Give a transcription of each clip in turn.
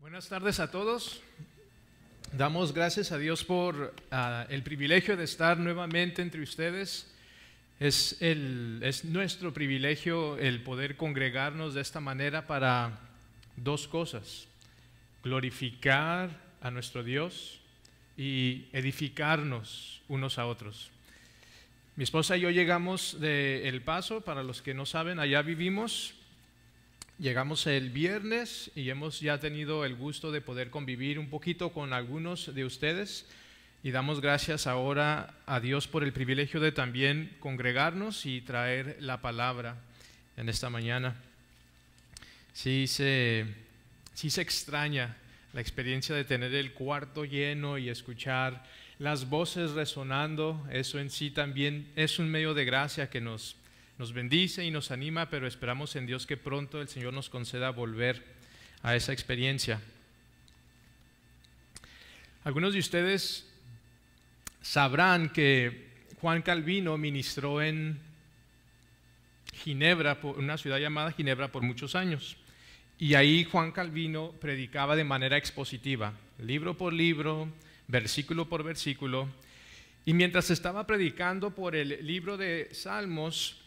Buenas tardes a todos. Damos gracias a Dios por el privilegio de estar nuevamente entre ustedes. Es nuestro privilegio el poder congregarnos de esta manera para dos cosas: glorificar a nuestro Dios y edificarnos unos a otros. Mi esposa y yo llegamos de El Paso. Para los que no saben, allá vivimos. Llegamos el viernes y hemos ya tenido el gusto de poder convivir un poquito con algunos de ustedes, y damos gracias ahora a Dios por el privilegio de también congregarnos y traer la palabra en esta mañana. Sí se extraña la experiencia de tener el cuarto lleno y escuchar las voces resonando. Eso en sí también es un medio de gracia que nos bendice y nos anima, pero esperamos en Dios que pronto el Señor nos conceda volver a esa experiencia. Algunos de ustedes sabrán que Juan Calvino ministró en Ginebra, una ciudad llamada Ginebra, por muchos años. Y ahí Juan Calvino predicaba de manera expositiva, libro por libro, versículo por versículo. Y mientras estaba predicando por el libro de Salmos,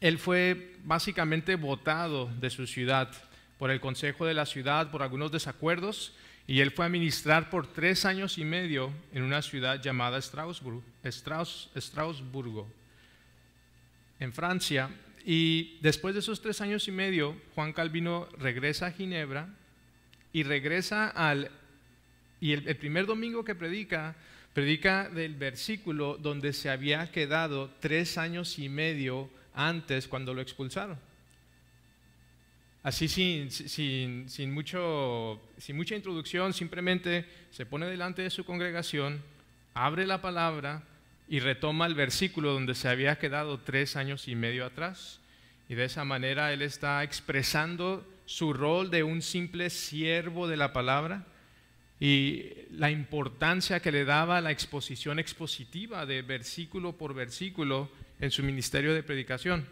él fue básicamente botado de su ciudad por el consejo de la ciudad por algunos desacuerdos, y él fue a ministrar por 3 años y medio en una ciudad llamada Estrasburgo, en Francia. Y después de esos 3 años y medio, Juan Calvino regresa a Ginebra y regresa el primer domingo que predica del versículo donde se había quedado 3 años y medio antes, cuando lo expulsaron. Así sin mucha introducción, simplemente se pone delante de su congregación, abre la palabra y retoma el versículo donde se había quedado 3 años y medio atrás. Y de esa manera él está expresando su rol de un simple siervo de la palabra y la importancia que le daba la exposición expositiva de versículo por versículo en su ministerio de predicación.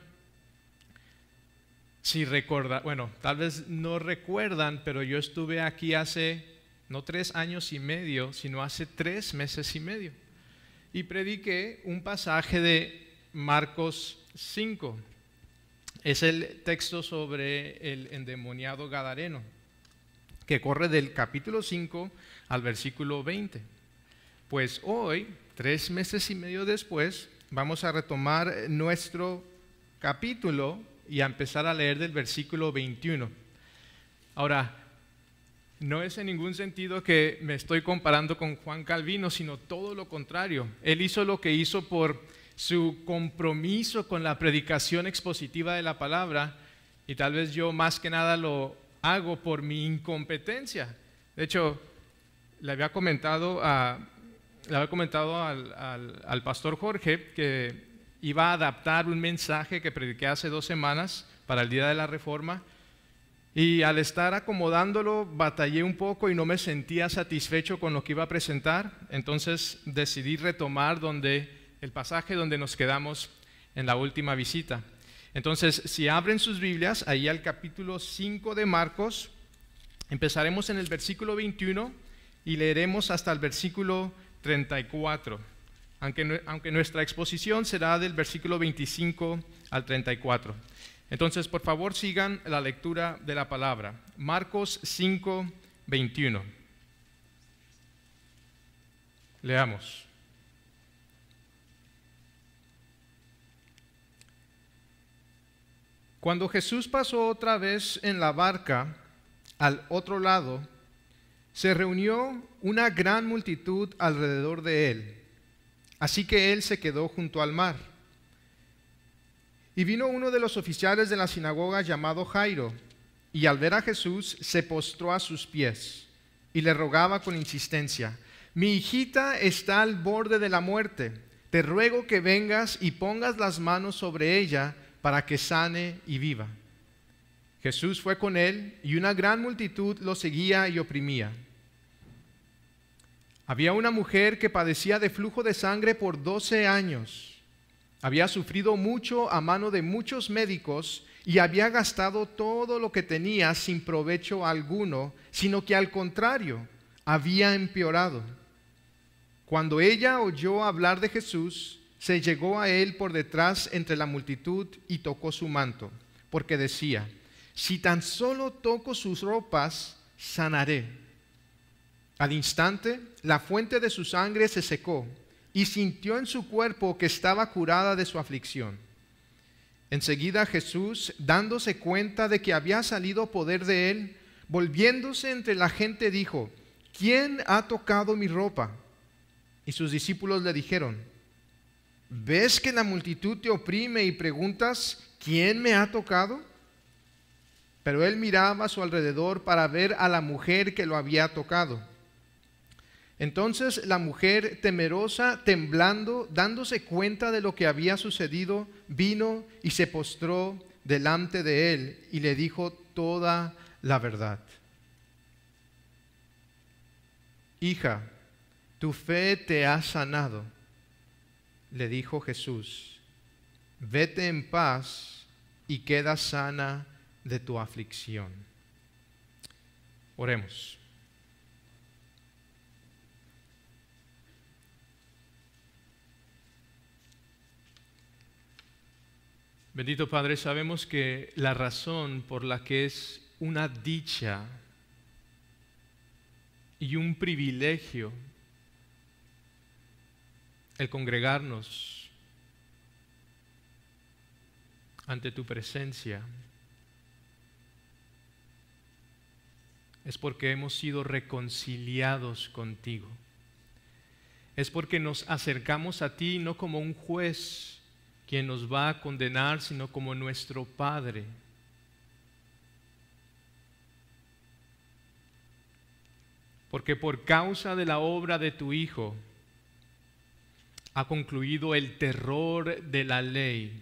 Tal vez no recuerdan, pero yo estuve aquí hace no 3 años y medio, sino hace 3 meses y medio, y prediqué un pasaje de Marcos 5. Es el texto sobre el endemoniado gadareno, que corre del capítulo 5 al versículo 20. Pues hoy, 3 meses y medio después, vamos a retomar nuestro capítulo y a empezar a leer del versículo 21. Ahora, no es en ningún sentido que me estoy comparando con Juan Calvino, sino todo lo contrario. Él hizo lo que hizo por su compromiso con la predicación expositiva de la palabra, y tal vez yo más que nada lo hago por mi incompetencia. De hecho, le había comentado al pastor Jorge que iba a adaptar un mensaje que prediqué hace 2 semanas para el Día de la Reforma, y al estar acomodándolo batallé un poco y no me sentía satisfecho con lo que iba a presentar. Entonces decidí retomar el pasaje donde nos quedamos en la última visita. Entonces, si abren sus Biblias ahí al capítulo 5 de Marcos, empezaremos en el versículo 21 y leeremos hasta el versículo 34, aunque nuestra exposición será del versículo 25 al 34. Entonces, por favor, sigan la lectura de la palabra. Marcos 5, 21. Leamos. Cuando Jesús pasó otra vez en la barca al otro lado, se reunió una gran multitud alrededor de él, así que él se quedó junto al mar. Y vino uno de los oficiales de la sinagoga llamado Jairo, y al ver a Jesús se postró a sus pies y le rogaba con insistencia: mi hijita está al borde de la muerte, te ruego que vengas y pongas las manos sobre ella para que sane y viva. Jesús fue con él, y una gran multitud lo seguía y oprimía. Había una mujer que padecía de flujo de sangre por 12 años. Había sufrido mucho a mano de muchos médicos y había gastado todo lo que tenía sin provecho alguno, sino que al contrario, había empeorado. Cuando ella oyó hablar de Jesús, se llegó a él por detrás entre la multitud y tocó su manto, porque decía: si tan solo toco sus ropas, sanaré. Al instante, la fuente de su sangre se secó y sintió en su cuerpo que estaba curada de su aflicción. Enseguida Jesús, dándose cuenta de que había salido poder de él, volviéndose entre la gente, dijo: ¿quién ha tocado mi ropa? Y sus discípulos le dijeron: ¿ves que la multitud te oprime y preguntas: ¿quién me ha tocado? Pero él miraba a su alrededor para ver a la mujer que lo había tocado. Entonces la mujer, temerosa, temblando, dándose cuenta de lo que había sucedido, vino y se postró delante de él y le dijo toda la verdad. Hija, tu fe te ha sanado, le dijo Jesús. Vete en paz y queda sana de tu aflicción. Oremos. Bendito Padre, sabemos que la razón por la que es una dicha y un privilegio el congregarnos ante tu presencia es porque hemos sido reconciliados contigo. Es porque nos acercamos a ti no como un juez quien nos va a condenar, sino como nuestro Padre. Porque por causa de la obra de tu Hijo ha concluido el terror de la ley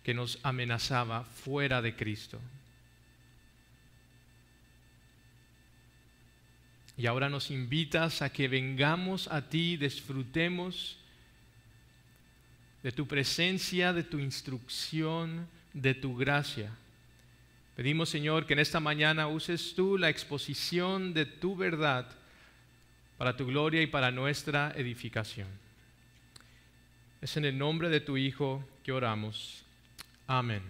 que nos amenazaba fuera de Cristo. Y ahora nos invitas a que vengamos a ti, disfrutemos de tu presencia, de tu instrucción, de tu gracia. Pedimos, Señor, que en esta mañana uses tú la exposición de tu verdad para tu gloria y para nuestra edificación. Es en el nombre de tu Hijo que oramos. Amén.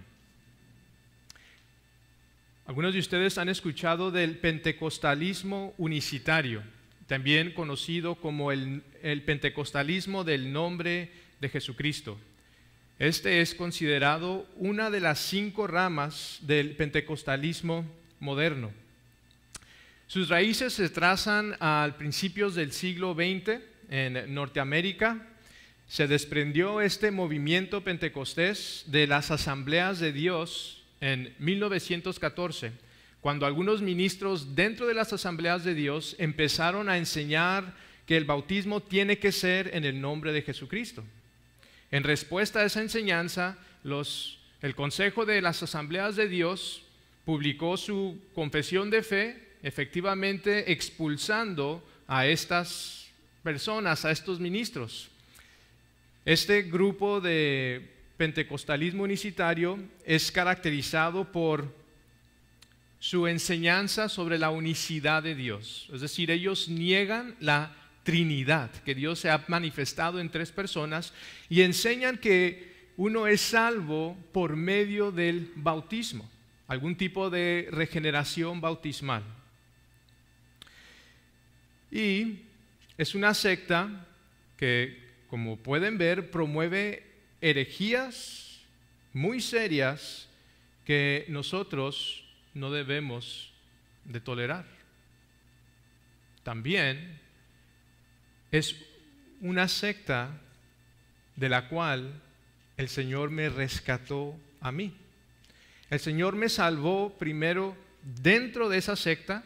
Algunos de ustedes han escuchado del pentecostalismo unicitario, también conocido como el pentecostalismo del nombre de Jesucristo. Este es considerado una de las 5 ramas del pentecostalismo moderno. Sus raíces se trazan a principios del siglo XX en Norteamérica. Se desprendió este movimiento pentecostés de las asambleas de Dios en 1914, cuando algunos ministros dentro de las asambleas de Dios empezaron a enseñar que el bautismo tiene que ser en el nombre de Jesucristo. En respuesta a esa enseñanza, el Consejo de las Asambleas de Dios publicó su confesión de fe, efectivamente expulsando a estas personas, a estos ministros. Este grupo de pentecostalismo unicitario es caracterizado por su enseñanza sobre la unicidad de Dios. Es decir, ellos niegan la Trinidad, que Dios se ha manifestado en 3 personas, y enseñan que uno es salvo por medio del bautismo, algún tipo de regeneración bautismal. Y es una secta que, como pueden ver, promueve herejías muy serias que nosotros no debemos de tolerar. También es una secta de la cual el Señor me rescató a mí. El Señor me salvó primero dentro de esa secta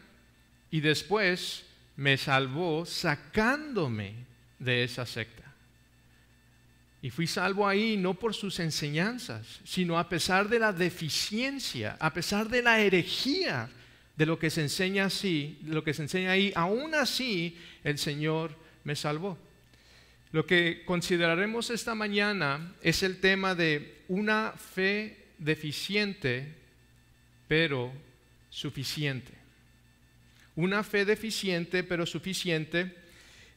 y después me salvó sacándome de esa secta. Y fui salvo ahí no por sus enseñanzas, sino a pesar de la deficiencia, a pesar de la herejía de lo que se enseña así, de lo que se enseña ahí. Aún así, el Señor me salvó. Lo que consideraremos esta mañana es el tema de una fe deficiente, pero suficiente. Una fe deficiente, pero suficiente,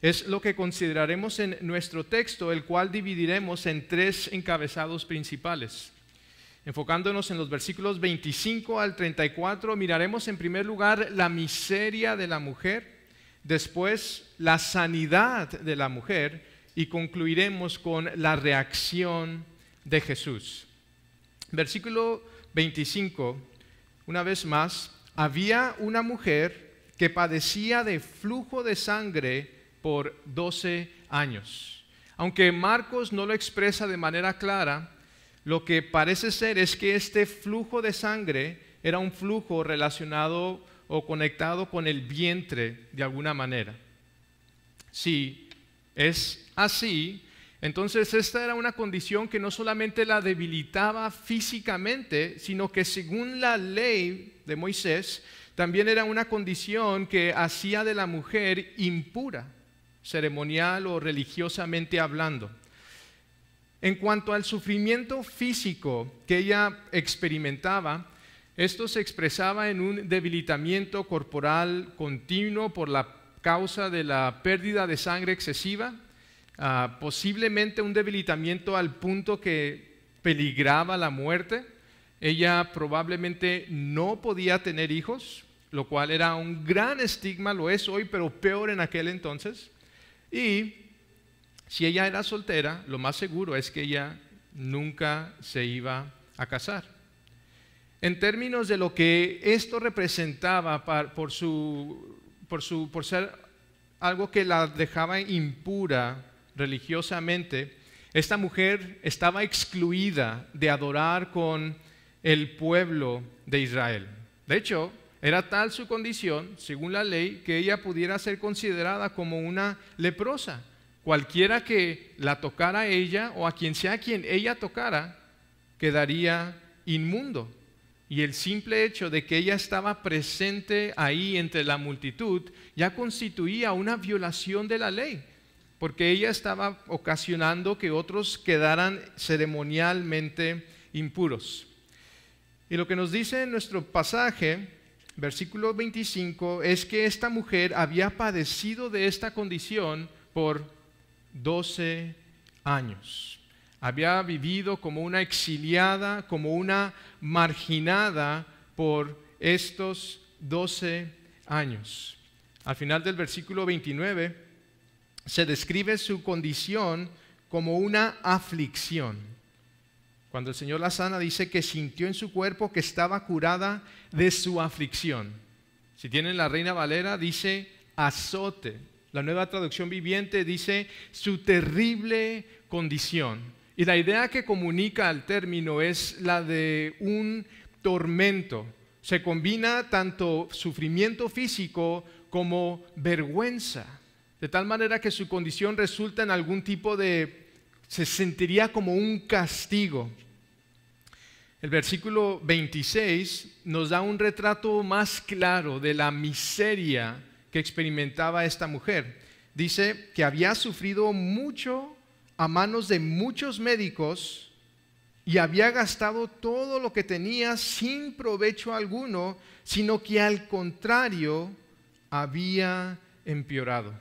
es lo que consideraremos en nuestro texto, el cual dividiremos en 3 encabezados principales. Enfocándonos en los versículos 25 al 34, miraremos en primer lugar la miseria de la mujer, después la sanidad de la mujer y concluiremos con la reacción de Jesús. Versículo 25, una vez más, había una mujer que padecía de flujo de sangre por 12 años. Aunque Marcos no lo expresa de manera clara, lo que parece ser es que este flujo de sangre era un flujo relacionado o conectado con el vientre de alguna manera. Si es así, entonces esta era una condición que no solamente la debilitaba físicamente, sino que según la ley de Moisés, también era una condición que hacía de la mujer impura, ceremonial o religiosamente hablando. En cuanto al sufrimiento físico que ella experimentaba, esto se expresaba en un debilitamiento corporal continuo por la causa de la pérdida de sangre excesiva, posiblemente un debilitamiento al punto que peligraba la muerte. Ella probablemente no podía tener hijos, lo cual era un gran estigma, lo es hoy, pero peor en aquel entonces. Y si ella era soltera, lo más seguro es que ella nunca se iba a casar. En términos de lo que esto representaba por ser algo que la dejaba impura religiosamente, esta mujer estaba excluida de adorar con el pueblo de Israel. De hecho, era tal su condición, según la ley, que ella pudiera ser considerada como una leprosa. Cualquiera que la tocara a ella o a quien sea quien ella tocara, quedaría inmundo. Y el simple hecho de que ella estaba presente ahí entre la multitud ya constituía una violación de la ley, porque ella estaba ocasionando que otros quedaran ceremonialmente impuros. Y lo que nos dice en nuestro pasaje, versículo 25, es que esta mujer había padecido de esta condición por 12 años. Había vivido como una exiliada, como una marginada por estos 12 años. Al final del versículo 29 se describe su condición como una aflicción. Cuando el Señor la sana, dice que sintió en su cuerpo que estaba curada de su aflicción. Si tienen la Reina Valera, dice azote. La Nueva Traducción Viviente dice su terrible condición. Y la idea que comunica al término es la de un tormento. Se combina tanto sufrimiento físico como vergüenza. De tal manera que su condición resulta en algún tipo se sentiría como un castigo. El versículo 26 nos da un retrato más claro de la miseria que experimentaba esta mujer. Dice que había sufrido mucho a manos de muchos médicos y había gastado todo lo que tenía sin provecho alguno, sino que al contrario había empeorado.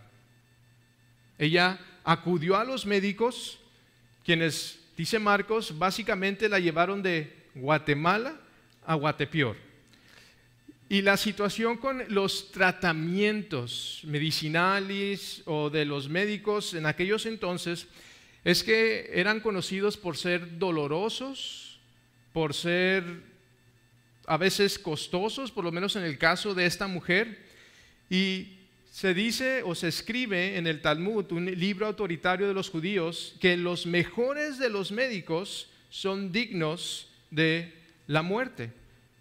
Ella acudió a los médicos, quienes, dice Marcos, básicamente la llevaron de Guatemala a Guatepeor. Y la situación con los tratamientos medicinales o de los médicos en aquellos entonces es que eran conocidos por ser dolorosos, por ser a veces costosos, por lo menos en el caso de esta mujer. Y se dice o se escribe en el Talmud, un libro autoritario de los judíos, que los mejores de los médicos son dignos de la muerte,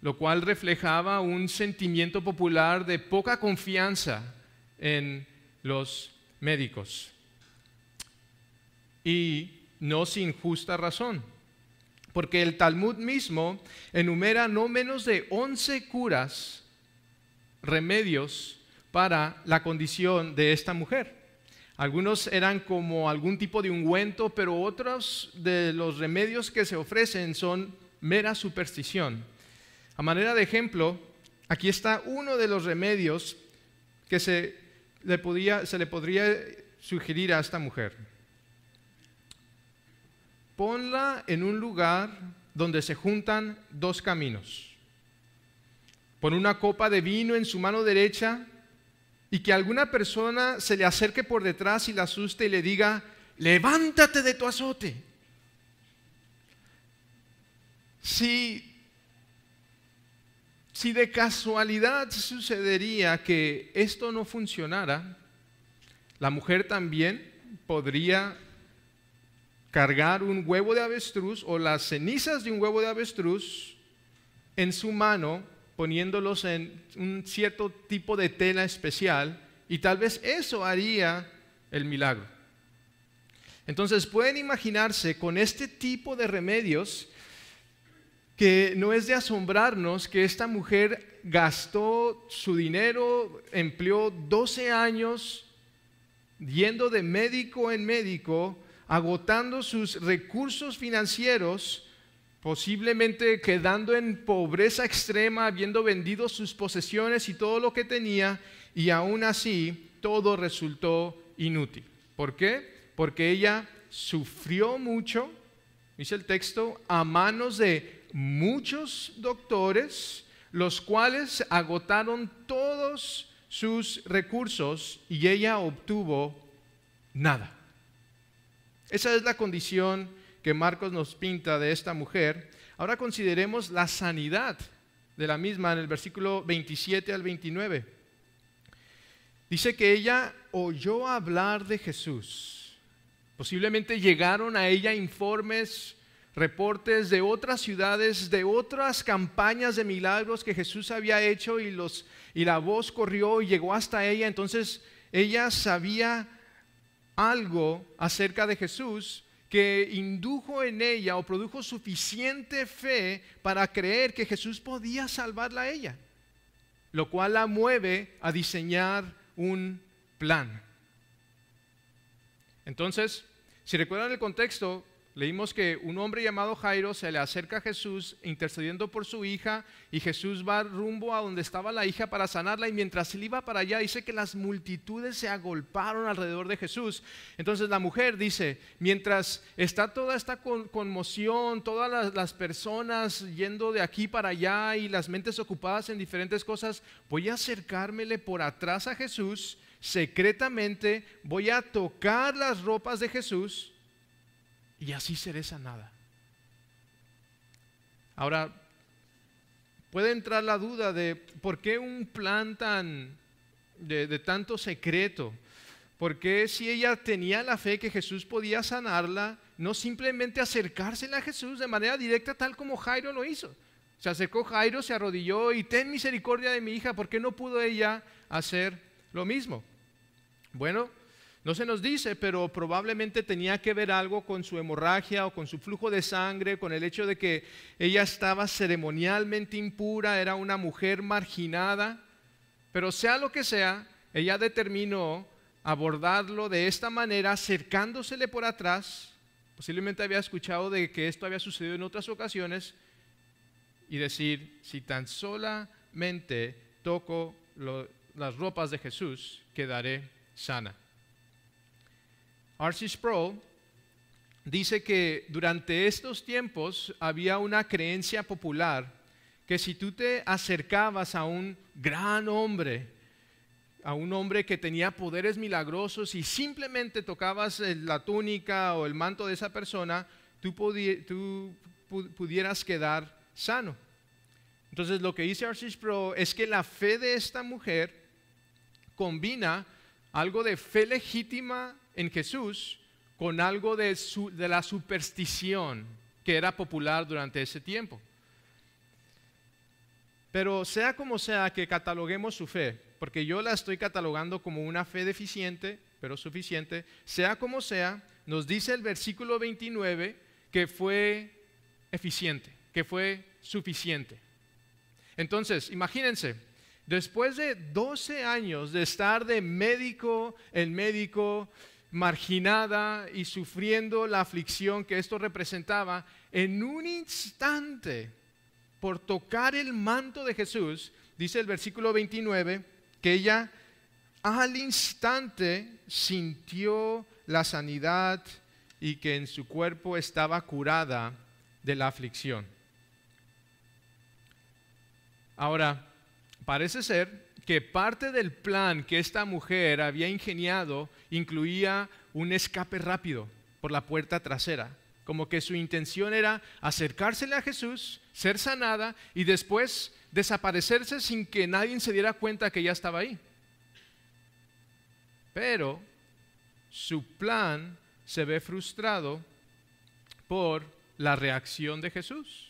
lo cual reflejaba un sentimiento popular de poca confianza en los médicos. Y no sin justa razón, porque el Talmud mismo enumera no menos de 11 curas, remedios para la condición de esta mujer. Algunos eran como algún tipo de ungüento, pero otros de los remedios que se ofrecen son mera superstición. A manera de ejemplo, aquí está uno de los remedios que se le podría sugerir a esta mujer. Ponla en un lugar donde se juntan dos caminos. Pon una copa de vino en su mano derecha y que alguna persona se le acerque por detrás y la asuste y le diga: levántate de tu azote. Si de casualidad sucedería que esto no funcionara, la mujer también podría cargar un huevo de avestruz o las cenizas de un huevo de avestruz en su mano, poniéndolos en un cierto tipo de tela especial, y tal vez eso haría el milagro. Entonces pueden imaginarse con este tipo de remedios que no es de asombrarnos que esta mujer gastó su dinero, empleó 12 años yendo de médico en médico, agotando sus recursos financieros, posiblemente quedando en pobreza extrema, habiendo vendido sus posesiones y todo lo que tenía, y aún así todo resultó inútil. ¿Por qué? Porque ella sufrió mucho, dice el texto, a manos de muchos doctores, los cuales agotaron todos sus recursos y ella obtuvo nada. Esa es la condición que Marcos nos pinta de esta mujer. Ahora consideremos la sanidad de la misma en el versículo 27 al 29. Dice que ella oyó hablar de Jesús. Posiblemente llegaron a ella informes, reportes de otras ciudades, de otras campañas de milagros que Jesús había hecho, y la voz corrió y llegó hasta ella. Entonces ella sabía algo acerca de Jesús que indujo en ella o produjo suficiente fe para creer que Jesús podía salvarla a ella, lo cual la mueve a diseñar un plan. Entonces, si recuerdan el contexto, leímos que un hombre llamado Jairo se le acerca a Jesús intercediendo por su hija, y Jesús va rumbo a donde estaba la hija para sanarla, y mientras él iba para allá dice que las multitudes se agolparon alrededor de Jesús. Entonces la mujer dice, mientras está toda esta conmoción, todas las personas yendo de aquí para allá y las mentes ocupadas en diferentes cosas, voy a acercármele por atrás a Jesús secretamente, voy a tocar las ropas de Jesús y así seré sanada. Ahora, puede entrar la duda de por qué un plan de tanto secreto. ¿Por qué, si ella tenía la fe que Jesús podía sanarla, no simplemente acercársela a Jesús de manera directa, tal como Jairo lo hizo? Se acercó Jairo, se arrodilló y: ten misericordia de mi hija. ¿Por qué no pudo ella hacer lo mismo? Bueno, no se nos dice, pero probablemente tenía que ver algo con su hemorragia o con su flujo de sangre, con el hecho de que ella estaba ceremonialmente impura, era una mujer marginada. Pero sea lo que sea, ella determinó abordarlo de esta manera, acercándosele por atrás. Posiblemente había escuchado de que esto había sucedido en otras ocasiones, y decir: si tan solamente toco las ropas de Jesús, quedaré sana. R.C. Sproul dice que durante estos tiempos había una creencia popular que si tú te acercabas a un gran hombre, a un hombre que tenía poderes milagrosos, y simplemente tocabas la túnica o el manto de esa persona, tú pudieras quedar sano. Entonces lo que dice R.C. Sproul es que la fe de esta mujer combina algo de fe legítima en Jesús con algo de la superstición que era popular durante ese tiempo. Pero sea como sea que cataloguemos su fe, porque yo la estoy catalogando como una fe deficiente, pero suficiente, sea como sea, nos dice el versículo 29 que fue eficiente, que fue suficiente. Entonces, imagínense, después de 12 años de estar de médico en médico, marginada y sufriendo la aflicción que esto representaba, en un instante, por tocar el manto de Jesús, dice el versículo 29, que ella al instante sintió la sanidad y que en su cuerpo estaba curada de la aflicción. Ahora, parece ser que parte del plan que esta mujer había ingeniado incluía un escape rápido por la puerta trasera. Como que su intención era acercársele a Jesús, ser sanada y después desaparecerse sin que nadie se diera cuenta que ella estaba ahí. Pero su plan se ve frustrado por la reacción de Jesús.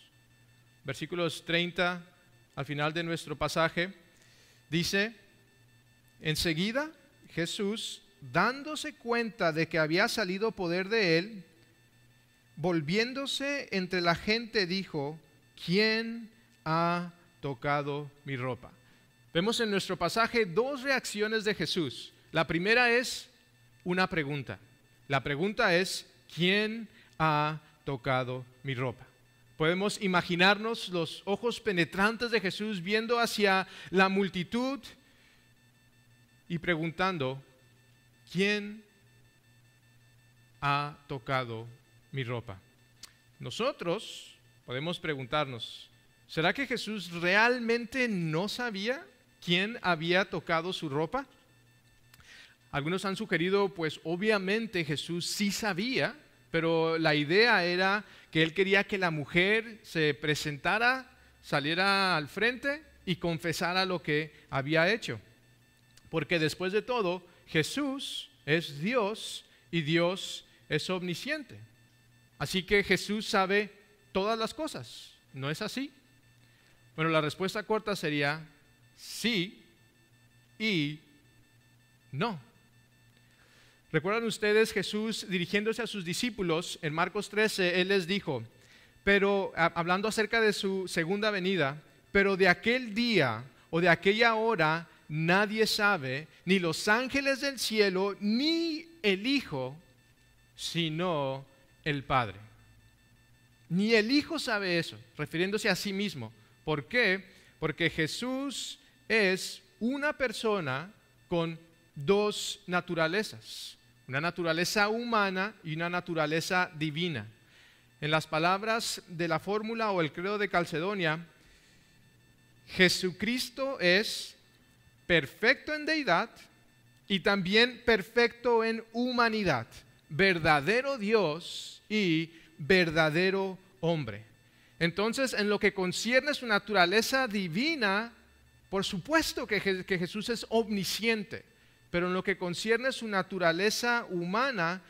Versículos 30 al final de nuestro pasaje dice: enseguida Jesús, dándose cuenta de que había salido poder de él, volviéndose entre la gente dijo: ¿quién ha tocado mi ropa? Vemos en nuestro pasaje dos reacciones de Jesús. La primera es una pregunta. La pregunta es: ¿quién ha tocado mi ropa? Podemos imaginarnos los ojos penetrantes de Jesús viendo hacia la multitud y preguntando: ¿quién ha tocado mi ropa? Nosotros podemos preguntarnos: ¿será que Jesús realmente no sabía quién había tocado su ropa? Algunos han sugerido, pues obviamente Jesús sí sabía, pero la idea era que él quería que la mujer se presentara, saliera al frente y confesara lo que había hecho. Porque después de todo, Jesús es Dios y Dios es omnisciente. Así que Jesús sabe todas las cosas. ¿No es así? Bueno, la respuesta corta sería sí y no. ¿Recuerdan ustedes Jesús dirigiéndose a sus discípulos en Marcos 13? Él les dijo, pero hablando acerca de su segunda venida, pero de aquel día o de aquella hora nadie sabe, ni los ángeles del cielo, ni el Hijo, sino el Padre. Ni el Hijo sabe eso, refiriéndose a sí mismo. ¿Por qué? Porque Jesús es una persona con dos naturalezas. Una naturaleza humana y una naturaleza divina. En las palabras de la fórmula o el credo de Calcedonia, Jesucristo es perfecto en deidad y también perfecto en humanidad, verdadero Dios y verdadero hombre. Entonces, en lo que concierne a su naturaleza divina, por supuesto que Jesús es omnisciente. Pero en lo que concierne a su naturaleza humana,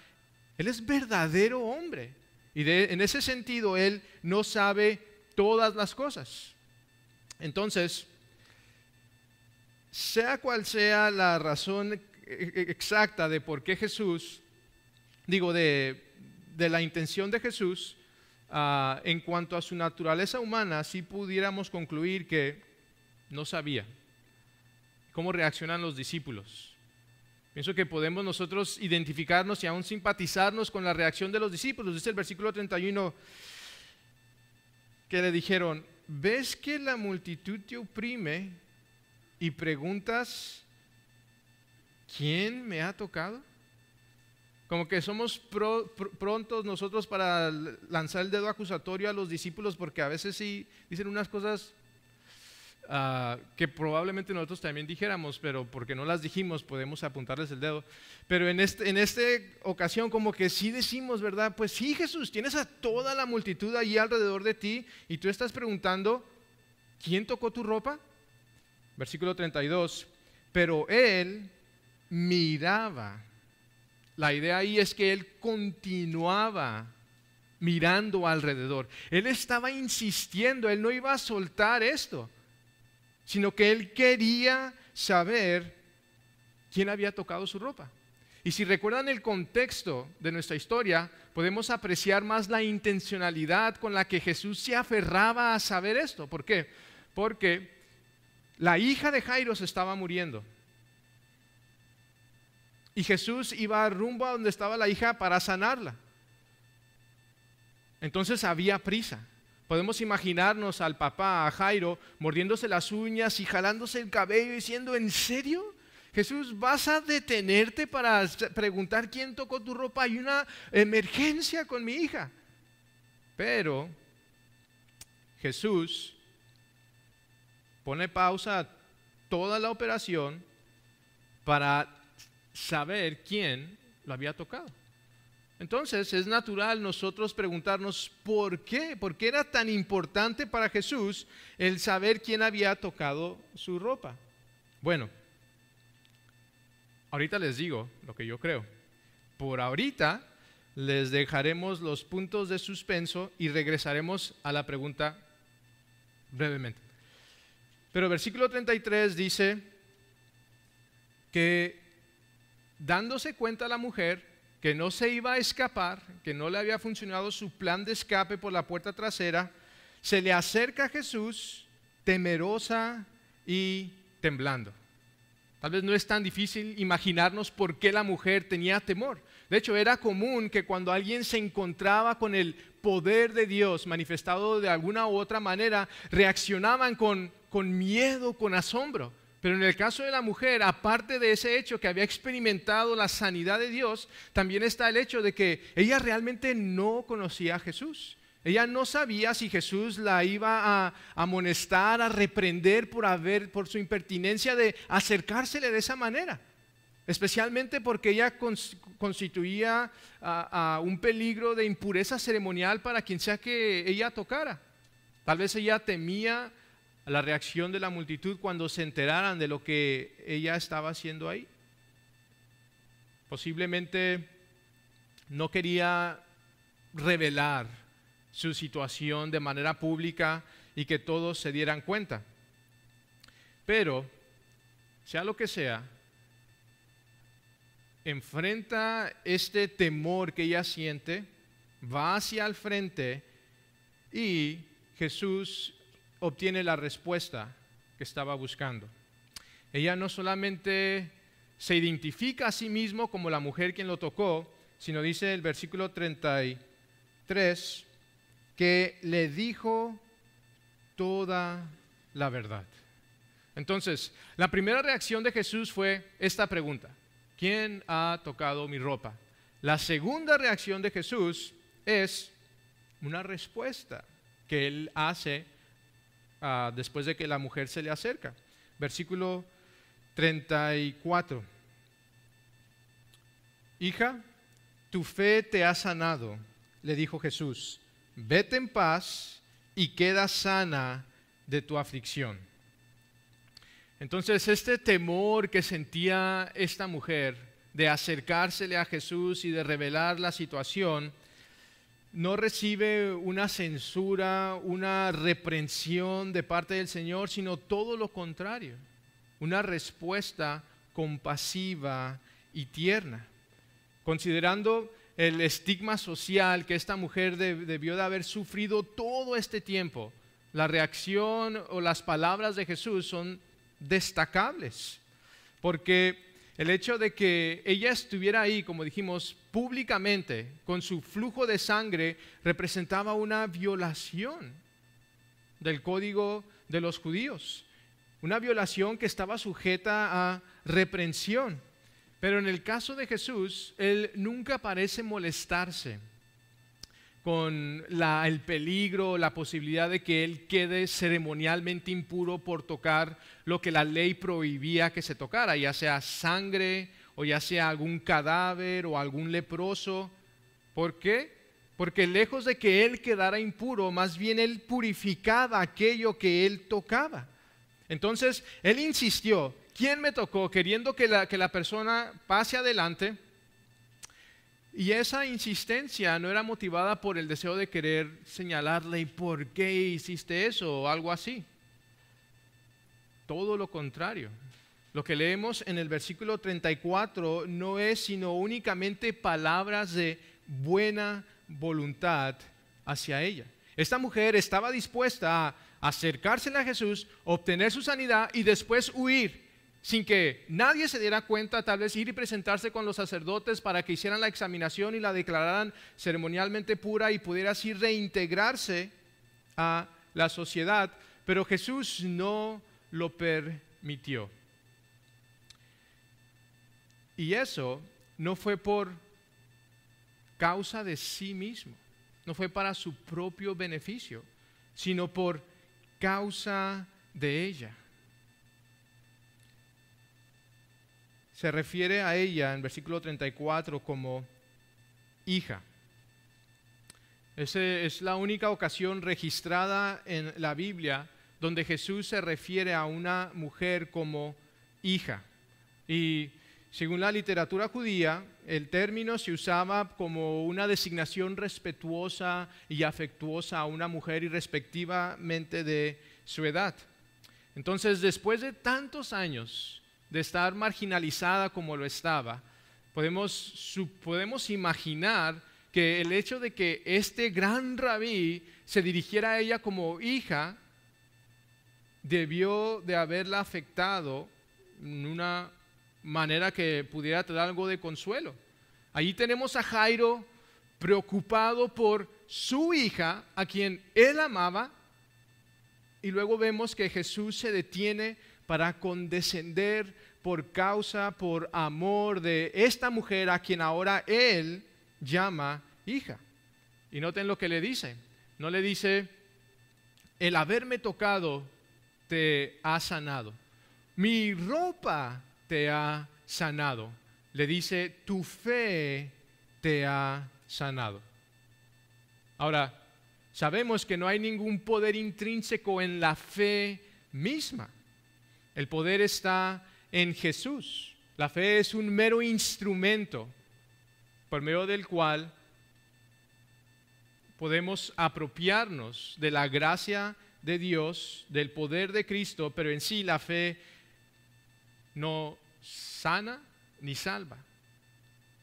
Él es verdadero hombre. Y en ese sentido, Él no sabe todas las cosas. Entonces, sea cual sea la razón exacta de por qué Jesús, de la intención de Jesús, en cuanto a su naturaleza humana, sí pudiéramos concluir que no sabía cómo reaccionan los discípulos. Pienso que podemos nosotros identificarnos y aún simpatizarnos con la reacción de los discípulos. Dice el versículo 31 que le dijeron: ¿ves que la multitud te oprime y preguntas ¿quién me ha tocado? Como que somos prontos nosotros para lanzar el dedo acusatorio a los discípulos, porque a veces sí dicen unas cosas que probablemente nosotros también dijéramos, pero porque no las dijimos podemos apuntarles el dedo. Pero en esta ocasión como que sí decimos, ¿verdad? Pues sí, Jesús, tienes a toda la multitud allí alrededor de ti y tú estás preguntando, ¿quién tocó tu ropa? Versículo 32, pero él miraba. La idea ahí es que él continuaba mirando alrededor. Él estaba insistiendo, él no iba a soltar esto, sino que él quería saber quién había tocado su ropa. Y si recuerdan el contexto de nuestra historia, podemos apreciar más la intencionalidad con la que Jesús se aferraba a saber esto. ¿Por qué? Porque la hija de Jairo se estaba muriendo. y Jesús iba rumbo a donde estaba la hija para sanarla. Entonces había prisa. Podemos imaginarnos al papá, a Jairo, mordiéndose las uñas y jalándose el cabello diciendo, ¿en serio? Jesús, ¿vas a detenerte para preguntar quién tocó tu ropa? Hay una emergencia con mi hija. Pero Jesús pone pausa a toda la operación para saber quién lo había tocado. Entonces es natural nosotros preguntarnos ¿por qué? ¿Por qué era tan importante para Jesús el saber quién había tocado su ropa? Bueno, ahorita les digo lo que yo creo. Por ahorita les dejaremos los puntos de suspenso y regresaremos a la pregunta brevemente. Pero versículo 33 dice que dándose cuenta la mujer que no se iba a escapar, que no le había funcionado su plan de escape por la puerta trasera, se le acerca a Jesús temerosa y temblando. Tal vez no es tan difícil imaginarnos por qué la mujer tenía temor. De hecho, era común que cuando alguien se encontraba con el poder de Dios manifestado de alguna u otra manera, reaccionaban con miedo, con asombro. Pero en el caso de la mujer, aparte de ese hecho que había experimentado la sanidad de Dios, también está el hecho de que ella realmente no conocía a Jesús. Ella no sabía si Jesús la iba a amonestar, a reprender por su impertinencia de acercársele de esa manera. Especialmente porque ella constituía a un peligro de impureza ceremonial para quien sea que ella tocara. Tal vez ella temía la reacción de la multitud cuando se enteraran de lo que ella estaba haciendo ahí. Posiblemente no quería revelar su situación de manera pública y que todos se dieran cuenta. Pero, sea lo que sea, enfrenta este temor que ella siente, va hacia el frente y Jesús obtiene la respuesta que estaba buscando. Ella no solamente se identifica a sí mismo como la mujer quien lo tocó, sino dice el versículo 33 que le dijo toda la verdad. Entonces, la primera reacción de Jesús fue esta pregunta: ¿quién ha tocado mi ropa? La segunda reacción de Jesús es una respuesta que él hace después de que la mujer se le acerca. Versículo 34. Hija, tu fe te ha sanado, le dijo Jesús. Vete en paz y queda sana de tu aflicción. Entonces, este temor que sentía esta mujer de acercársele a Jesús y de revelar la situación, no recibe una censura, una reprensión de parte del Señor, sino todo lo contrario, una respuesta compasiva y tierna. Considerando el estigma social que esta mujer debió de haber sufrido todo este tiempo, la reacción o las palabras de Jesús son destacables, porque el hecho de que ella estuviera ahí, como dijimos, públicamente, con su flujo de sangre, representaba una violación del código de los judíos, una violación que estaba sujeta a reprensión. Pero en el caso de Jesús, él nunca parece molestarse con el peligro, la posibilidad de que él quede ceremonialmente impuro por tocar lo que la ley prohibía que se tocara, ya sea sangre o ya sea algún cadáver o algún leproso. ¿Por qué? Porque lejos de que él quedara impuro, más bien él purificaba aquello que él tocaba. Entonces, él insistió: ¿quién me tocó? Queriendo que la persona pase adelante. Y esa insistencia no era motivada por el deseo de querer señalarle ¿y por qué hiciste eso? O algo así. Todo lo contrario. Lo que leemos en el versículo 34 no es sino únicamente palabras de buena voluntad hacia ella. Esta mujer estaba dispuesta a acercársele a Jesús, obtener su sanidad y después huir. sin que nadie se diera cuenta, tal vez ir y presentarse con los sacerdotes para que hicieran la examinación y la declararan ceremonialmente pura y pudiera así reintegrarse a la sociedad, pero Jesús no lo permitió. Y eso no fue por causa de sí mismo, no fue para su propio beneficio, sino por causa de ella. Se refiere a ella en versículo 34 como hija. Esa es la única ocasión registrada en la Biblia donde Jesús se refiere a una mujer como hija. Y según la literatura judía, el término se usaba como una designación respetuosa y afectuosa a una mujer irrespectivamente de su edad. Entonces, después de tantos años de estar marginalizada como lo estaba, podemos imaginar que el hecho de que este gran rabí se dirigiera a ella como hija debió de haberla afectado en una manera que pudiera traer algo de consuelo. Allí tenemos a Jairo preocupado por su hija, a quien él amaba, y luego vemos que Jesús se detiene para condescender por causa, por amor de esta mujer a quien ahora él llama hija. Y noten lo que le dice. No le dice, el haberme tocado te ha sanado. Mi ropa te ha sanado. Le dice, tu fe te ha sanado. Ahora, sabemos que no hay ningún poder intrínseco en la fe misma. El poder está en Jesús. La fe es un mero instrumento por medio del cual podemos apropiarnos de la gracia de Dios, del poder de Cristo, pero en sí la fe no sana ni salva.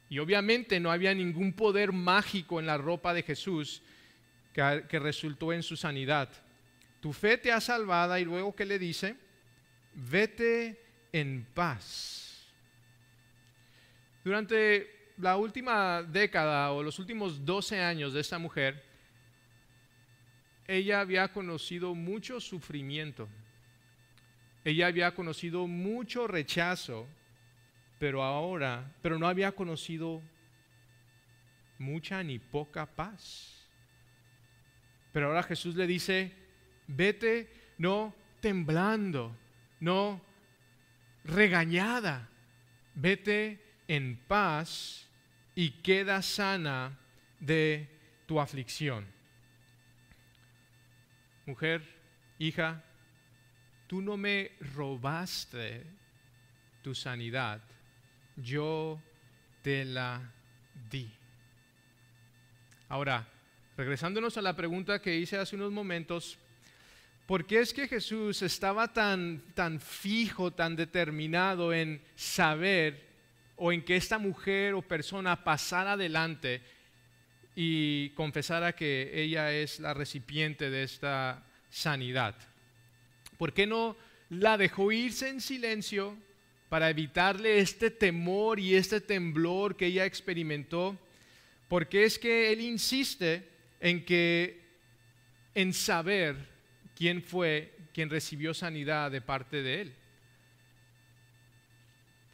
Y obviamente no había ningún poder mágico en la ropa de Jesús que resultó en su sanidad. Tu fe te ha salvado, y luego ¿qué le dice? Vete en paz. Durante la última década o los últimos 12 años de esta mujer, ella había conocido mucho sufrimiento. Ella había conocido mucho rechazo, pero no había conocido mucha ni poca paz. Pero ahora Jesús le dice, vete no temblando, no regañada, vete en paz y queda sana de tu aflicción. Mujer, hija, tú no me robaste tu sanidad, yo te la di. Ahora, regresándonos a la pregunta que hice hace unos momentos, ¿por qué es que Jesús estaba tan fijo, tan determinado en saber o en que esta mujer o persona pasara adelante y confesara que ella es la recipiente de esta sanidad? ¿Por qué no la dejó irse en silencio para evitarle este temor y este temblor que ella experimentó? ¿Por qué es que él insiste en saber quién fue quien recibió sanidad de parte de él?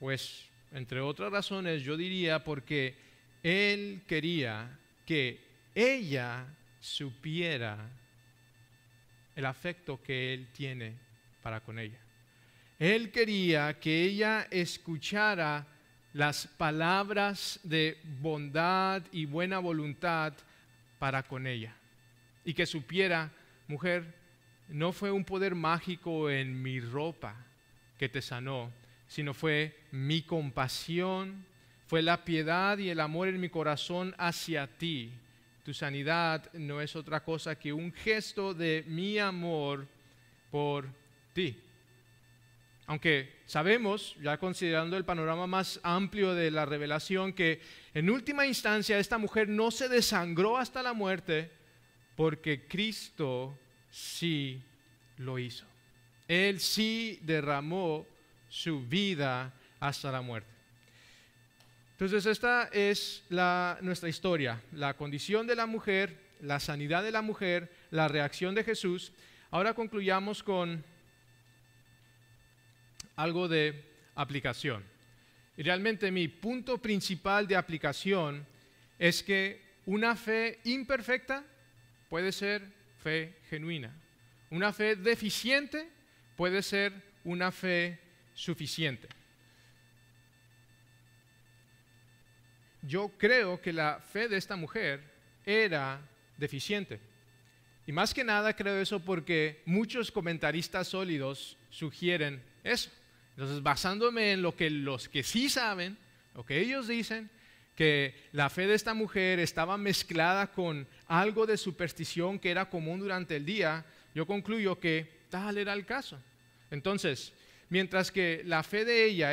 Pues, entre otras razones, yo diría porque él quería que ella supiera el afecto que él tiene para con ella. Él quería que ella escuchara las palabras de bondad y buena voluntad para con ella. Y que supiera, mujer, no fue un poder mágico en mi ropa que te sanó, sino fue mi compasión, fue la piedad y el amor en mi corazón hacia ti. Tu sanidad no es otra cosa que un gesto de mi amor por ti. Aunque sabemos, ya considerando el panorama más amplio de la revelación, que en última instancia esta mujer no se desangró hasta la muerte, porque Cristo sí lo hizo. Él sí derramó su vida hasta la muerte. Entonces esta es nuestra historia, la condición de la mujer, la sanidad de la mujer, la reacción de Jesús. Ahora concluyamos con algo de aplicación. Y realmente mi punto principal de aplicación es que una fe imperfecta puede ser fe genuina. Una fe deficiente puede ser una fe suficiente. Yo creo que la fe de esta mujer era deficiente. Y más que nada creo eso porque muchos comentaristas sólidos sugieren eso. Entonces, basándome en lo que los que sí saben, lo que ellos dicen, que la fe de esta mujer estaba mezclada con algo de superstición que era común durante el día, yo concluyo que tal era el caso. Entonces, mientras que la fe de ella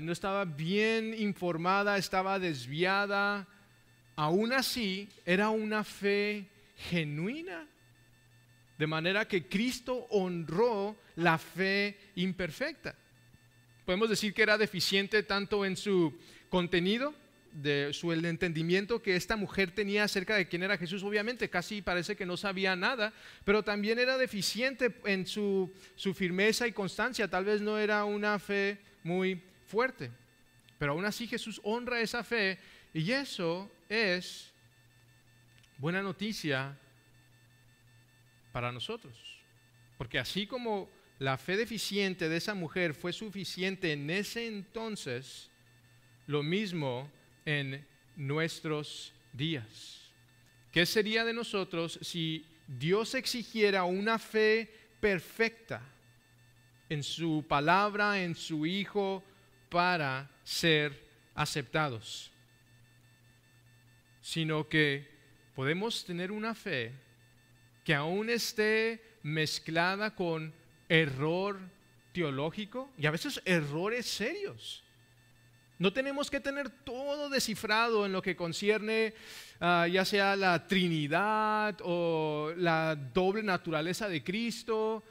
no estaba bien informada, estaba desviada, aún así era una fe genuina. De manera que Cristo honró la fe imperfecta. Podemos decir que era deficiente tanto en su contenido, el entendimiento que esta mujer tenía acerca de quién era Jesús. Obviamente casi parece que no sabía nada, pero también era deficiente en su firmeza y constancia. Tal vez no era una fe muy fuerte, pero aún así Jesús honra esa fe, y eso es buena noticia para nosotros, porque así como la fe deficiente de esa mujer fue suficiente en ese entonces, lo mismo en nuestros días. ¿Qué sería de nosotros si Dios exigiera una fe perfecta en su palabra, en su Hijo, para ser aceptados? Sino que podemos tener una fe que aún esté mezclada con error teológico y a veces errores serios. No tenemos que tener todo descifrado en lo que concierne ya sea la Trinidad o la doble naturaleza de Cristo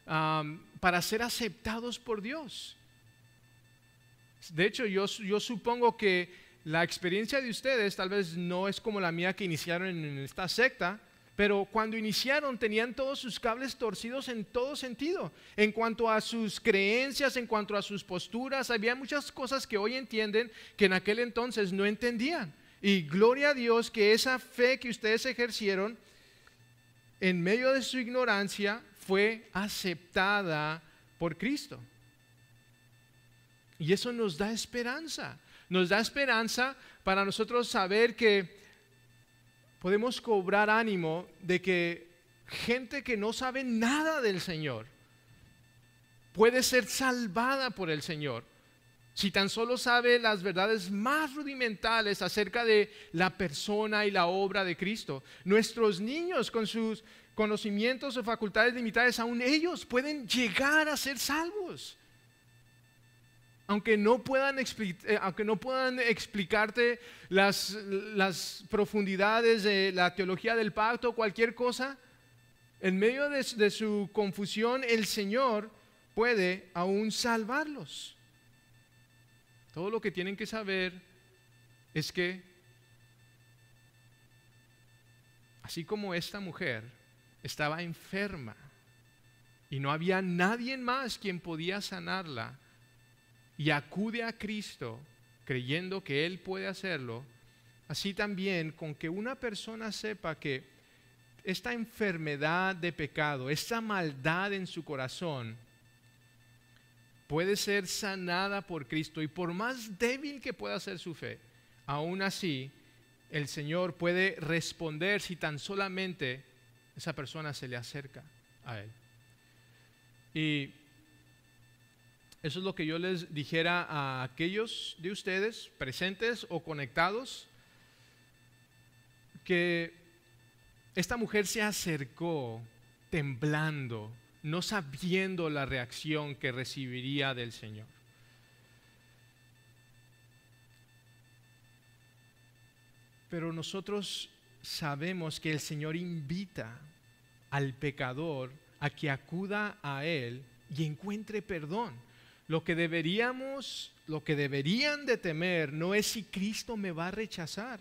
para ser aceptados por Dios. De hecho, yo supongo que la experiencia de ustedes tal vez no es como la mía, que iniciaron en esta secta, pero cuando iniciaron tenían todos sus cables torcidos en todo sentido. En cuanto a sus creencias, en cuanto a sus posturas, había muchas cosas que hoy entienden que en aquel entonces no entendían. Y gloria a Dios que esa fe que ustedes ejercieron en medio de su ignorancia fue aceptada por Cristo. Y eso nos da esperanza. Nos da esperanza para nosotros saber que podemos cobrar ánimo de que gente que no sabe nada del Señor puede ser salvada por el Señor si tan solo sabe las verdades más rudimentales acerca de la persona y la obra de Cristo. Nuestros niños con sus conocimientos o facultades limitadas, aún ellos pueden llegar a ser salvos. Aunque no puedan explicarte las profundidades de la teología del pacto o cualquier cosa, en medio de su confusión, el Señor puede aún salvarlos. Todo lo que tienen que saber es que, así como esta mujer estaba enferma y no había nadie más quien podía sanarla, y acude a Cristo creyendo que Él puede hacerlo, así también con que una persona sepa que esta enfermedad de pecado, esta maldad en su corazón, puede ser sanada por Cristo, y por más débil que pueda ser su fe, aún así el Señor puede responder si tan solamente esa persona se le acerca a Él. Y eso es lo que yo les dijera a aquellos de ustedes presentes o conectados, que esta mujer se acercó temblando, no sabiendo la reacción que recibiría del Señor. Pero nosotros sabemos que el Señor invita al pecador a que acuda a Él y encuentre perdón. Lo que deberían de temer no es si Cristo me va a rechazar,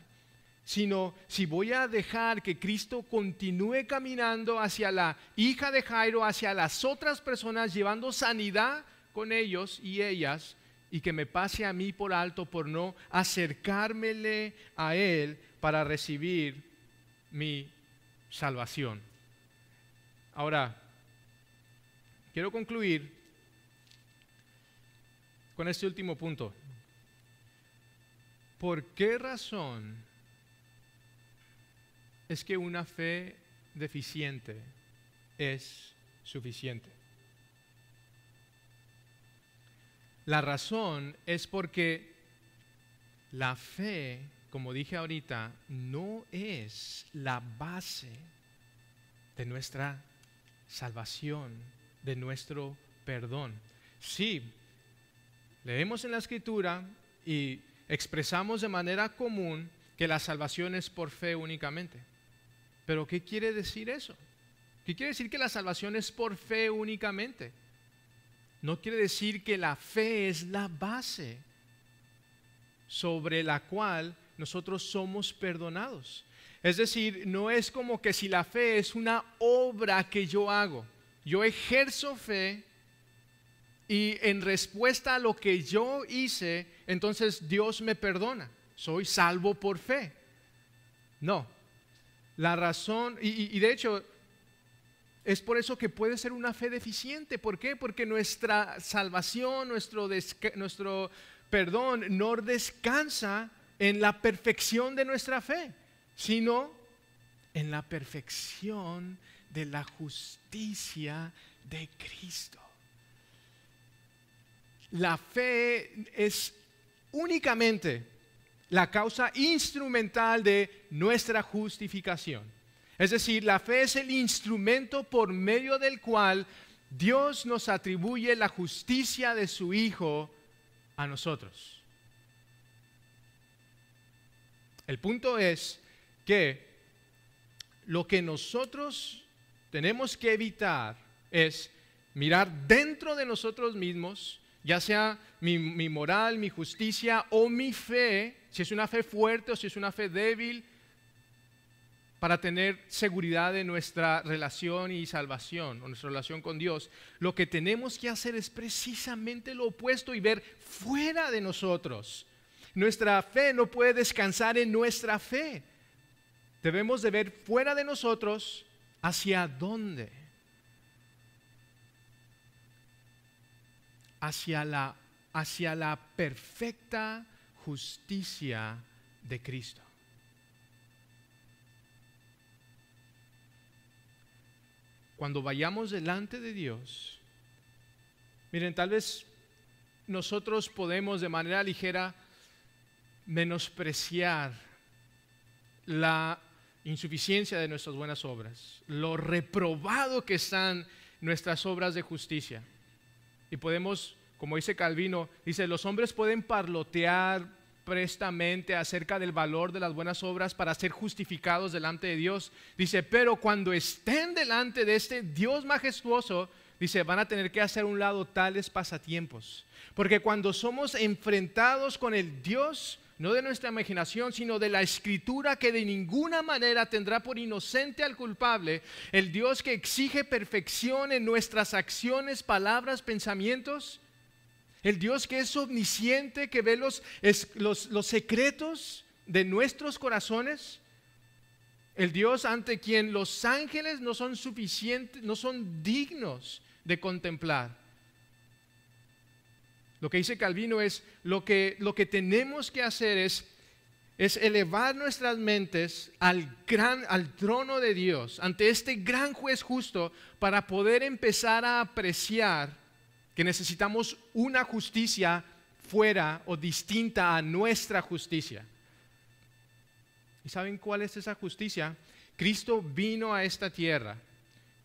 sino si voy a dejar que Cristo continúe caminando hacia la hija de Jairo, hacia las otras personas, llevando sanidad con ellos y ellas, y que me pase a mí por alto por no acercármele a Él para recibir mi salvación. Ahora, quiero concluir con este último punto. ¿Por qué razón es que una fe deficiente es suficiente? La razón es porque la fe, como dije ahorita, no es la base de nuestra salvación, de nuestro perdón. Sí, leemos en la Escritura y expresamos de manera común que la salvación es por fe únicamente. Pero ¿qué quiere decir eso? ¿Qué quiere decir que la salvación es por fe únicamente? No quiere decir que la fe es la base sobre la cual nosotros somos perdonados. Es decir, no es como que si la fe es una obra que yo hago, yo ejerzo fe y en respuesta a lo que yo hice, entonces Dios me perdona, soy salvo por fe. No, la razón, y de hecho es por eso que puede ser una fe deficiente. ¿Por qué? Porque nuestra salvación, nuestro perdón no descansa en la perfección de nuestra fe, sino en la perfección de la justicia de Cristo. La fe es únicamente la causa instrumental de nuestra justificación. Es decir, la fe es el instrumento por medio del cual Dios nos atribuye la justicia de su Hijo a nosotros. El punto es que lo que nosotros tenemos que evitar es mirar dentro de nosotros mismos, ya sea mi moral, mi justicia o mi fe, si es una fe fuerte o si es una fe débil, para tener seguridad de nuestra relación y salvación o nuestra relación con Dios. Lo que tenemos que hacer es precisamente lo opuesto y ver fuera de nosotros. Nuestra fe no puede descansar en nuestra fe. Debemos de ver fuera de nosotros hacia dónde. Hacia la perfecta justicia de Cristo. Cuando vayamos delante de Dios, miren, tal vez nosotros podemos de manera ligera menospreciar la insuficiencia de nuestras buenas obras, lo reprobado que están nuestras obras de justicia. Y podemos, como dice Calvino, dice, los hombres pueden parlotear prestamente acerca del valor de las buenas obras para ser justificados delante de Dios. Dice, pero cuando estén delante de este Dios majestuoso, dice, van a tener que hacer a un lado tales pasatiempos. Porque cuando somos enfrentados con el Dios, no de nuestra imaginación, sino de la Escritura, que de ninguna manera tendrá por inocente al culpable, el Dios que exige perfección en nuestras acciones, palabras, pensamientos, el Dios que es omnisciente, que ve los secretos de nuestros corazones, el Dios ante quien los ángeles no son suficientes, no son dignos de contemplar. Lo que dice Calvino es lo que tenemos que hacer es elevar nuestras mentes al trono de Dios, ante este gran juez justo, para poder empezar a apreciar que necesitamos una justicia fuera o distinta a nuestra justicia. ¿Y saben cuál es esa justicia? Cristo vino a esta tierra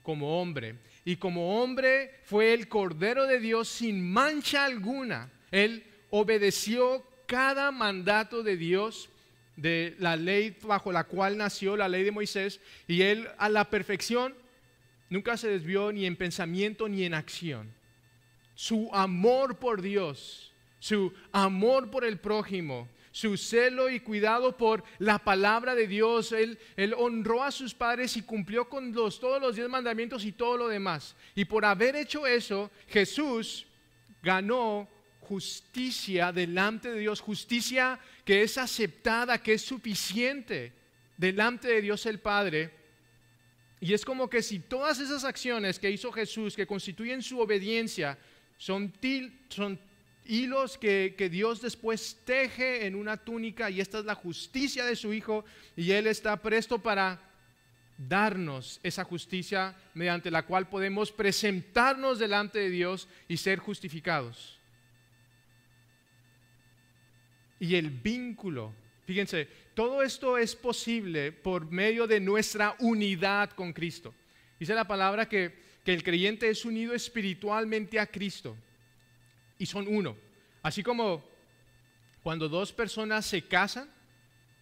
como hombre, y como hombre fue el Cordero de Dios sin mancha alguna. Él obedeció cada mandato de Dios, de la ley bajo la cual nació, la ley de Moisés, y él a la perfección nunca se desvió ni en pensamiento ni en acción. su amor por Dios, su amor por el prójimo, su celo y cuidado por la palabra de Dios. Él honró a sus padres y cumplió con todos los 10 mandamientos y todo lo demás. Y por haber hecho eso, Jesús ganó justicia delante de Dios, justicia que es aceptada, que es suficiente delante de Dios el Padre. Y es como que si todas esas acciones que hizo Jesús, que constituyen su obediencia, son hilos que Dios después teje en una túnica, y esta es la justicia de su Hijo, y Él está presto para darnos esa justicia mediante la cual podemos presentarnos delante de Dios y ser justificados. Y el vínculo, fíjense, todo esto es posible por medio de nuestra unidad con Cristo. Dice la palabra que el creyente es unido espiritualmente a Cristo y son uno. Así como cuando dos personas se casan,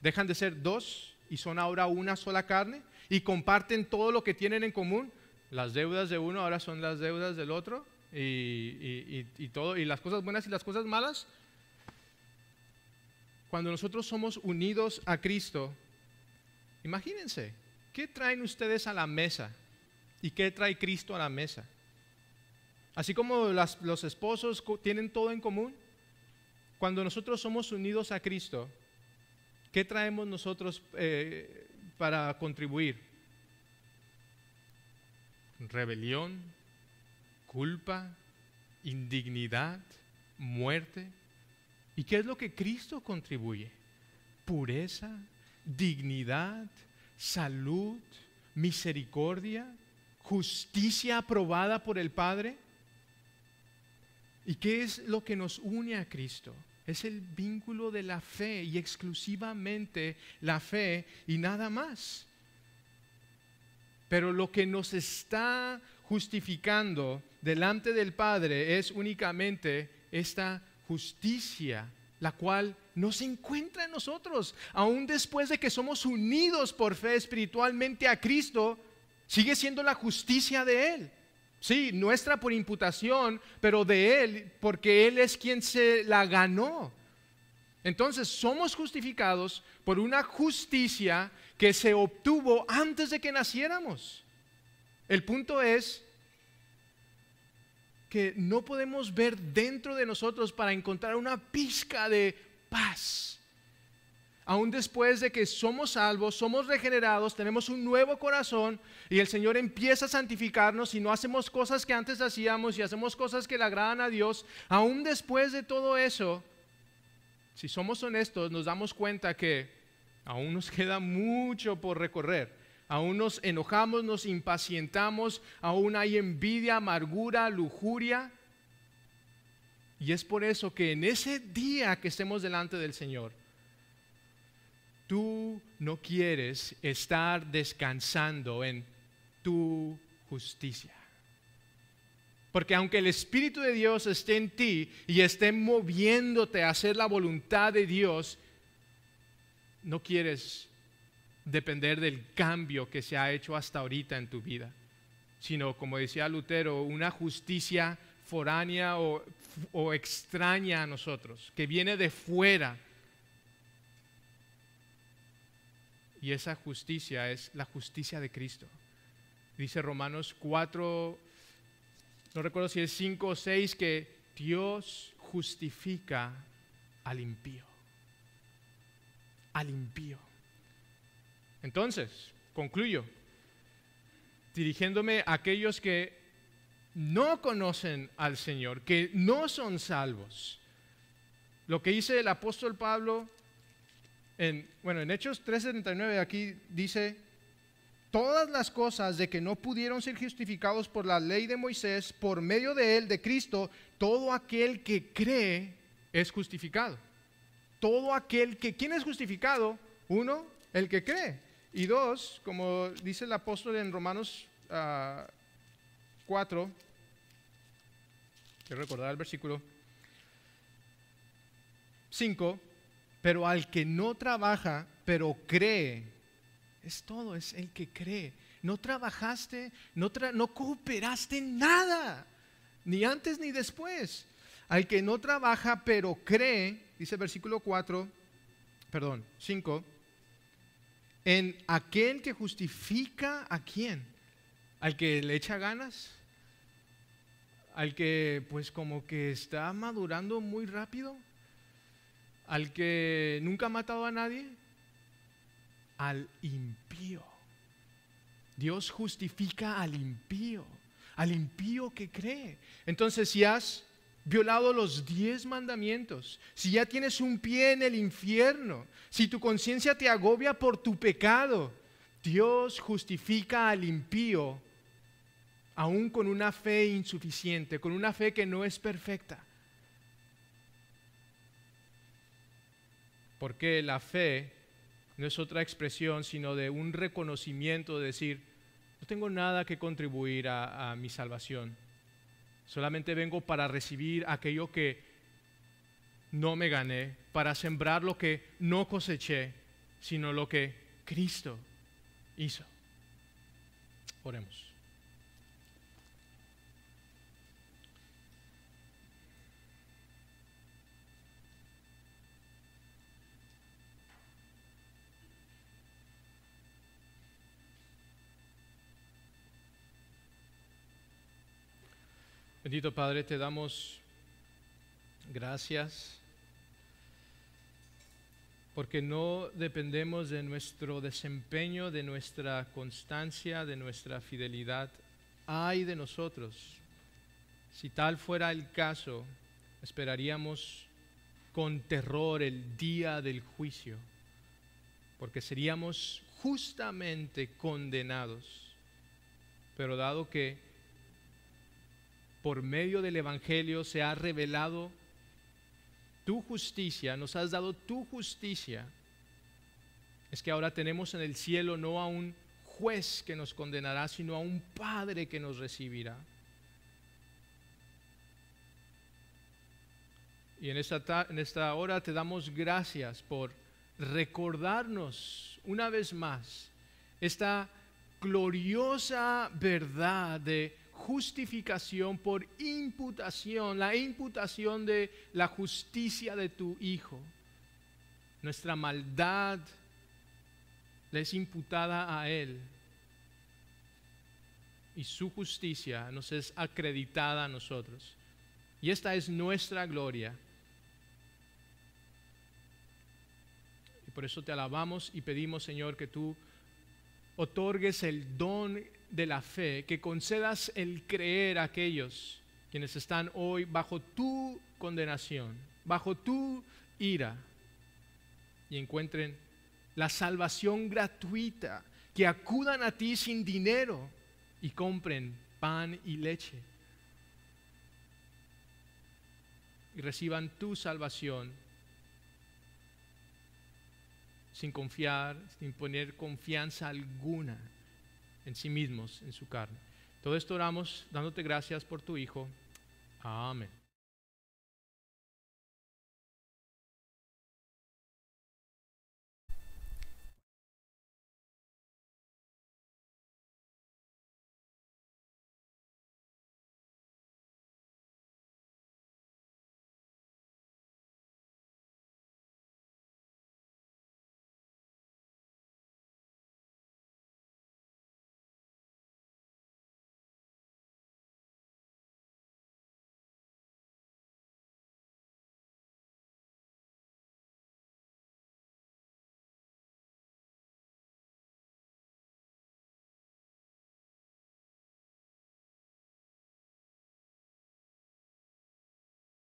dejan de ser dos y son ahora una sola carne y comparten todo lo que tienen en común. Las deudas de uno ahora son las deudas del otro y todo, y las cosas buenas y las cosas malas. Cuando nosotros somos unidos a Cristo, imagínense, ¿qué traen ustedes a la mesa? ¿Y qué trae Cristo a la mesa? Así como los esposos tienen todo en común, cuando nosotros somos unidos a Cristo, ¿qué traemos nosotros para contribuir? Rebelión, culpa, indignidad, muerte. ¿Y qué es lo que Cristo contribuye? Pureza, dignidad, salud, misericordia, justicia aprobada por el Padre. ¿Y qué es lo que nos une a Cristo? Es el vínculo de la fe, y exclusivamente la fe y nada más. Pero lo que nos está justificando delante del Padre es únicamente esta justicia, la cual no se encuentra en nosotros. Aún después de que somos unidos por fe espiritualmente a Cristo, sigue siendo la justicia de Él. Sí, nuestra por imputación, pero de Él, porque Él es quien se la ganó. Entonces somos justificados por una justicia que se obtuvo antes de que naciéramos. El punto es que no podemos ver dentro de nosotros para encontrar una pizca de paz. Aún después de que somos salvos, somos regenerados, tenemos un nuevo corazón y el Señor empieza a santificarnos y no hacemos cosas que antes hacíamos y hacemos cosas que le agradan a Dios. Aún después de todo eso, si somos honestos, nos damos cuenta que aún nos queda mucho por recorrer. Aún nos enojamos, nos impacientamos, aún hay envidia, amargura, lujuria. Y es por eso que en ese día que estemos delante del Señor, tú no quieres estar descansando en tu justicia. Porque aunque el Espíritu de Dios esté en ti y esté moviéndote a hacer la voluntad de Dios, no quieres depender del cambio que se ha hecho hasta ahorita en tu vida, sino, como decía Lutero, una justicia foránea o extraña a nosotros, que viene de fuera. Y esa justicia es la justicia de Cristo. Dice Romanos 4, no recuerdo si es 5 o 6, que Dios justifica al impío. Al impío. Entonces, concluyo, dirigiéndome a aquellos que no conocen al Señor, que no son salvos. Lo que dice el apóstol Pablo en Hechos 3:79, aquí dice: todas las cosas de que no pudieron ser justificados por la ley de Moisés, por medio de él, de Cristo, todo aquel que cree es justificado. Todo aquel que, ¿quién es justificado? Uno, el que cree. Y dos, como dice el apóstol en Romanos 4, quiero recordar el versículo 5, pero al que no trabaja, pero cree, es todo, es el que cree. No trabajaste, no cooperaste en nada. ni antes ni después. Al que no trabaja pero cree, dice el versículo 5, en aquel que justifica ¿a quién? ¿Al que le echa ganas? ¿Al que pues como que está madurando muy rápido? ¿Al que nunca ha matado a nadie? Al impío. Dios justifica al impío que cree. Entonces, si has violado los 10 mandamientos, si ya tienes un pie en el infierno, si tu conciencia te agobia por tu pecado, Dios justifica al impío aún con una fe insuficiente, con una fe que no es perfecta. Porque la fe no es otra expresión sino de un reconocimiento de decir, no tengo nada que contribuir a mi salvación. Solamente vengo para recibir aquello que no me gané, para sembrar lo que no coseché, sino lo que Cristo hizo. Oremos. Bendito Padre, te damos gracias porque no dependemos de nuestro desempeño, de nuestra constancia, de nuestra fidelidad. Ay de nosotros, si tal fuera el caso, esperaríamos con terror el día del juicio, porque seríamos justamente condenados. Pero dado que por medio del Evangelio se ha revelado tu justicia, nos has dado tu justicia, es que ahora tenemos en el cielo no a un juez que nos condenará, sino a un Padre que nos recibirá. Y en esta hora te damos gracias por recordarnos una vez más esta gloriosa verdad de justificación por imputación, la imputación de la justicia de tu Hijo. Nuestra maldad le es imputada a Él y su justicia nos es acreditada a nosotros. Y esta es nuestra gloria. Y por eso te alabamos y pedimos, Señor, que tú otorgues el don de la fe, que concedas el creer a aquellos quienes están hoy bajo tu condenación, bajo tu ira, y encuentren la salvación gratuita, que acudan a ti sin dinero y compren pan y leche y reciban tu salvación sin confiar, sin poner confianza alguna en sí mismos, en su carne. Todo esto oramos dándote gracias por tu Hijo. Amén.